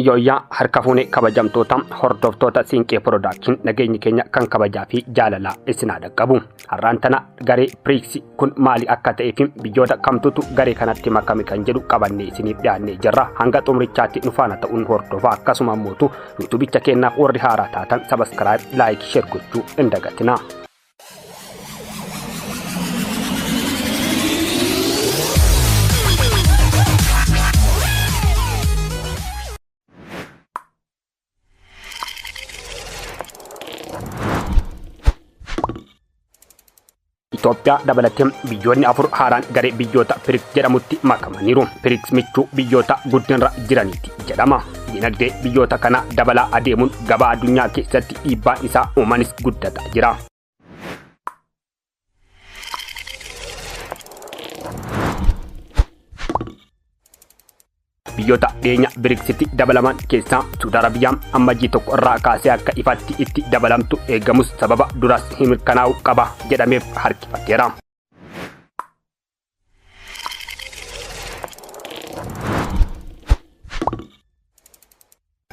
Yooyyaa harka fuunee kabajamtoota hordoftoota Siinqee Production nageenyi keenya kan kabajaa fi jaalalaa isin haa dhaqqabu. Har'aan tana garee BRICS kun maali akka ta'ee fi biyyoota kamtutu garee kanatti makame kan jedhu qabannee isiniif dhiyaannee jirra. Hanga xumurichaatti nu faana ta'uun hordofaa akkasuma mootu yuutuubicha keenyaaf warri haaraa taatan sabaskiraayib, laayik, sheer gochuu hin dagatinaa. Itoophiyaa dabalatee biyyoonni afur haaraan garee biyyoota BRICS jedhamutti makamaniiru. BRICS michuu biyyoota guddinarra jiraniiti jedhama. Dinagdee biyyoota kana dabalaa adeemuun gabaa addunyaa keessatti dhiibbaan isaa uumanis guddataa jira. Biyyoota dhiyeenya BRICSitti dabalaman keessaa Saudi Arabiyaan ammajjii tokko irraa kaasee akka ifatti itti dabalamtu eegamus sababa duras hin mirkanaa'u qaba jedhameef harkifateera.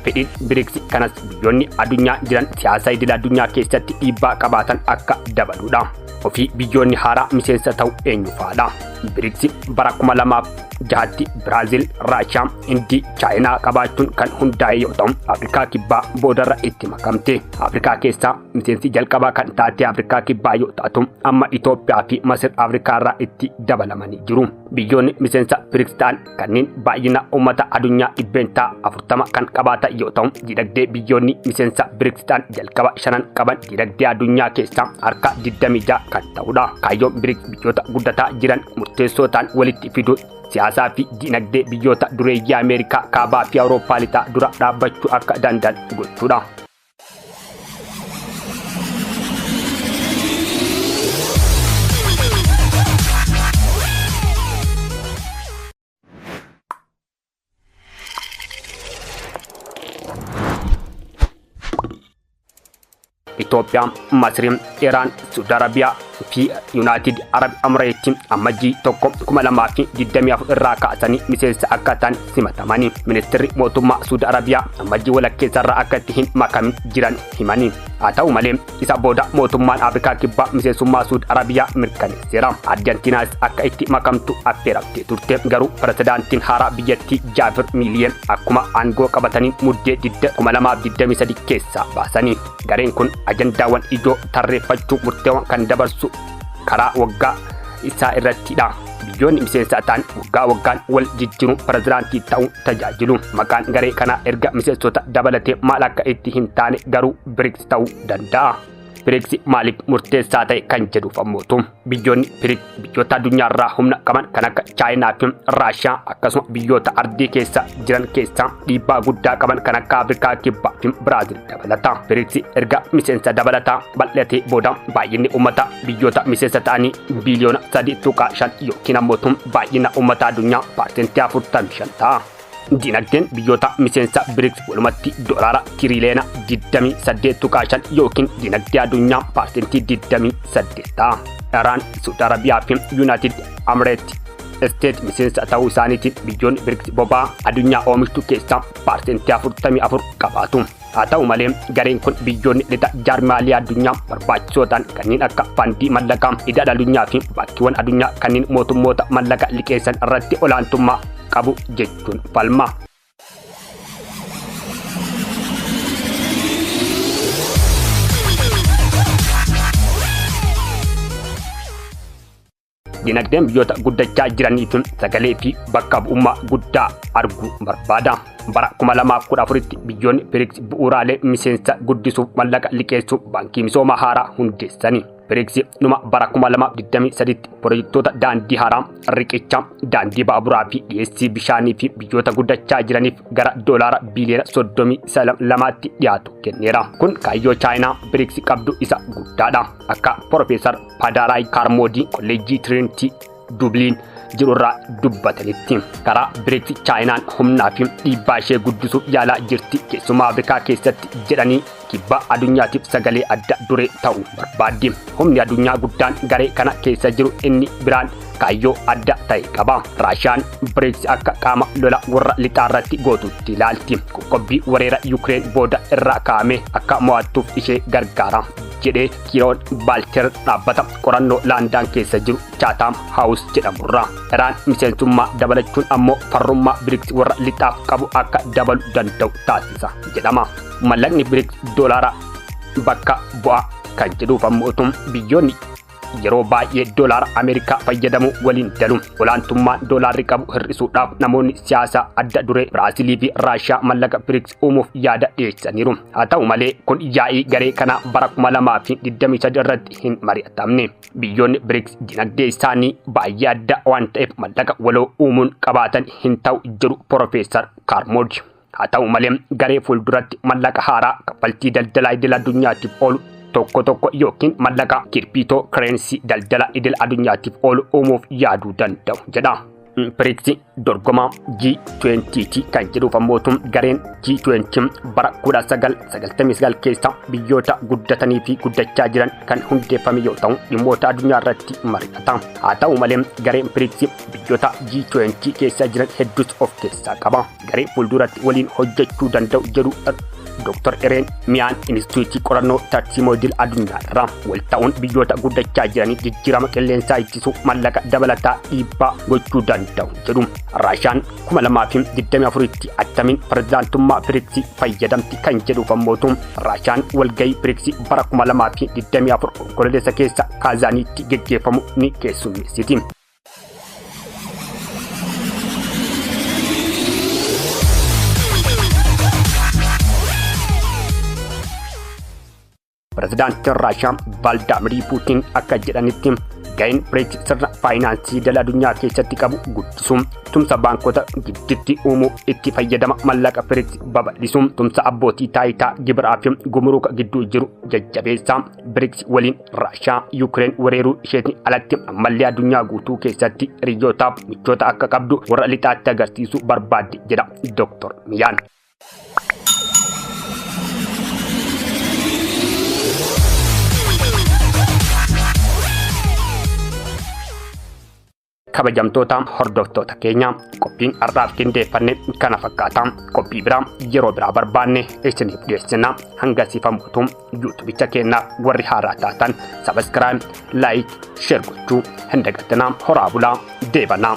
Fedhiin BRICS kanas biyyoonni addunyaa jiran siyaasa idil addunyaa keessatti dhiibbaa qabaatan akka dabaludha. Ofii biyyoonni haaraa miseensa ta'u eenyufaadha? BRICS bara 2006tti Biraazil, Raashiyaa, Indii, Chaayinaa qabaachuun kan hundaa'e yoo ta'u, Afrikaa Kibbaa boodarra itti makamte. Afrikaa keessaa miseensi jalqabaa kan taate Afrikaa Kibbaa yoo taatu, amma Itoophiyaa fi Masir Afrikaarraa itti dabalamanii jiru. Biyyoonni miseensa BRICS ta'an kanneen baay'ina uummata addunyaa dhibbeentaa 40 kan qabaatan yoo ta'u, dinagdee biyyoonni miseensa BRICS ta'an jalqaba 5 qaban dinagdee addunyaa keessaa harka 26 kan ta'udha. Kaayyoon BRICS biyyoota guddataa jiran murteessoo ta'an walitti fiduun siyaasaa fi dinagdee biyyoota dureeyyii Ameerikaa kaabaa fi Awurooppaa lixaa dura dhaabbachuu akka danda'an gochuudha. Itoophiyaa, Masir, Iraan, Saudi Arabiyaa fi United Arab Emirates ammajjii tokko 2024 irraa kaasanii miseensa akka ta'an simatamanii. Ministeerri mootummaa Saudi Arabiyaa ammajjii walakkeessarraa akka itti hin makamin jiran himanii. Haa ta'u malee isa booda mootummaan Afrikaa Kibbaa miseensummaa Saudi Arabiyaa mirkaneesseera. Arjentiinaas akka itti makamtu affeeramtee turte. Garuu pirezidaantiin haaraa biyyattii Jaafir Miiliyeen akkuma aangoo qabatanii muddee 2023 keessaa baasanii. Gareen kun ajandaawwan ijoo tarreeffachuu murteewwan kan dabarsu karaa waggaa isaa irrattidha. Biyyoonni miseensa ta'an waggaan wal jijjiiruun pirezidaantii ta'uun tajaajilu. Maqaan garee kanaa erga miseensota dabalatee maal akka itti hin taane garuu BRICS ta'uu danda'a. BRICS maaliif murteessaa ta'e kan jedhuuf ammoo biyyoonni BRICS biyyoota addunyaarraa humna qaban kan akka Chaayinaa fi Raashiyaa akkasuma biyyoota ardii keessa jiran keessaa dhiibbaa guddaa qaban kan akka Afrikaa Kibbaa fi Biraazil dabalata. BRICS erga miseensa dabalataa bal'atee booda baay'inni uummata biyyoota miseensa ta'anii biliyoona 3.5 yookiin ammoo baay'ina uummata addunyaa parsentii 45 ta'a. Dinagdeen biyyoota miseensa BRICS walumatti doolaara tiriliyoona 28.5 yookiin dinagdee addunyaa parsentii 28 ta'a. Iraan, Saudi Arabiyaa fi United Emirates miseensa ta'uu isaaniitiin biyyoonni BRICS boba'aa addunyaa oomishtu keessaa parsentii 44 qabaatu. Haa ta'u malee gareen kun biyyoonni lixa jaarmaalii addunyaa barbaachisoo ta'an kanneen akka fandii mallaqaa, ida'aa addunyaa fi bakkiiwwan addunyaa kanneen mootummoota mallaqa liqeessan irratti olaantummaa qabu jechuun falma. Dinagdeen biyyoota guddachaa jiraniitiin sagalee fi bakka bu'ummaa guddaa arguu barbaada. Bara 2014tti biyyoonni BRICS bu'uuraalee miseensa guddisuuf mallaqa liqeessuuf baankii misoomaa haaraa hundeessanii. BRICS numa bara 2023tti pirojektoota daandii haaraa, riqicha, daandii baaburaa fi dhiyeessii bishaanii fi biyyoota guddachaa jiraniif gara doolaara biliyoona 32tti dhiyaatu kenneera. Kun kaayyoo Chaayinaa BRICS qabdu isa guddaadha. Akka Profeesar Padaraay Kaarmoodii kolleejjii Trinity Dubliin jirurraa dubbatanitti karaa BRICS Chaayinaan humnaa fi dhiibbaa ishee guddisuuf yaalaa jirti. Keessumaa Afrikaa keessatti jedhanii kibbaa addunyaatiif sagalee adda duree ta'uu barbaaddi. Humni addunyaa guddaan garee kana keessa jiru inni biraan kaayyoo adda ta'e qaba. Raashiyaan BRICS akka qaama lola warra lixaarratti gootutti ilaalti. Qoqqobbii weerara Yuukireen booda irraa kaa'ame akka mo'attuuf ishee gargaara jedhee Kiiroon Baalter dhaabbata qorannoo Laandaan keessa jiru Chatham House jedhamurra. Iraan miseensummaa dabalachuun ammoo farrummaa BRICS warra lixaaf qabu akka dabalu danda'u taasisa jedhama. Mallaqni BRICS doolaara bakka bu'a kan jedhuuf ammoo biyyoonni yeroo baay'ee doolaara Ameerikaa fayyadamu waliin dalu. Olaantummaan doolaarri qabu hir'isuudhaaf namoonni siyaasaa adda duree Biraazilii fi Raashiyaa mallaqa BRICS uumuuf yaada dhiyeessaniiru. Haa ta'u malee kun yaa'ii garee kanaa bara 2023 irratti hin mari'atamne. Biyyoonni BRICS dinagdee isaanii baay'ee adda waan ta'eef mallaqa waloo uumuun qabaatan hin ta'u jedhu Profeesar Kaarmood. Haa ta'u malee garee fuulduratti mallaqa haaraa kaffaltii daldalaa idil addunyaatiif oolu tokko yookiin mallaqa kirpiitoo kरेंसी daldala idil addunyaatiif oolu uumuuf yaaduu danda'u jedha. BRICS dorgomaa G20 kan jedhuuf ammoo gareen G20 bara 1999 keessa biyyoota guddatanii fi guddachaa jiran kan hundeeffame yoo ta'u dhimmoota addunyaa irratti mari'ata. Haa ta'u malee gareen BRICS biyyoota G20 keessa jiran hedduus of keessaa qaba. Garee fuulduratti waliin hojjechuu danda'u jedhu Dr. Eren Miyaan Instituutii qorannoo tarsiimoo idil addunyaa irraa wal ta'uun biyyoota guddachaa jiranii jijjiirama qilleensaa ittisuu mallaqa dabalataa dhiibbaa gochuu danda'u jedhu. Raashiyaan 2024tti attamiin pirezidaantummaa BRICS fayyadamti kan jedhuuf ammoo Raashiyaan walgahii BRICS bara 2024 onkololeessa keessa Kaazaaniitti geggeeffamu ni keessummeessiti. Pirezidaantiin Raashiyaa Valdimir Puutiin akka jedhanitti ga'een BRICS sirna faayinaansii idil addunyaa keessatti qabu guddisuun tumsa baankota gidduutti uumuu itti fayyadama mallaqa BRICS babal'isuun tumsa abbootii taayitaa gibiraa fi gumuruuka gidduu jiru jajjabeessaa. BRICS waliin Raashiyaa Yuukireen weeraruu isheetiin alatti ammallee addunyaa guutuu keessatti hiriyootaaf michoota akka qabdu warra lixaatti agarsiisuu barbaadde jedha Dr. Miyaan. Kabajamtoota hordoftoota keenya qophiin har'aaf qindeeffanne kana fakkaata. Qophii biraa yeroo biraa barbaanne isiniif dhiyeessina. Hanga siifamuutum yuutuubicha keenyaa warri haaraa taatan sabiskiraayib, laayik, sheer gochuu hin dagatinaa. Horaa bulaa deebanaa.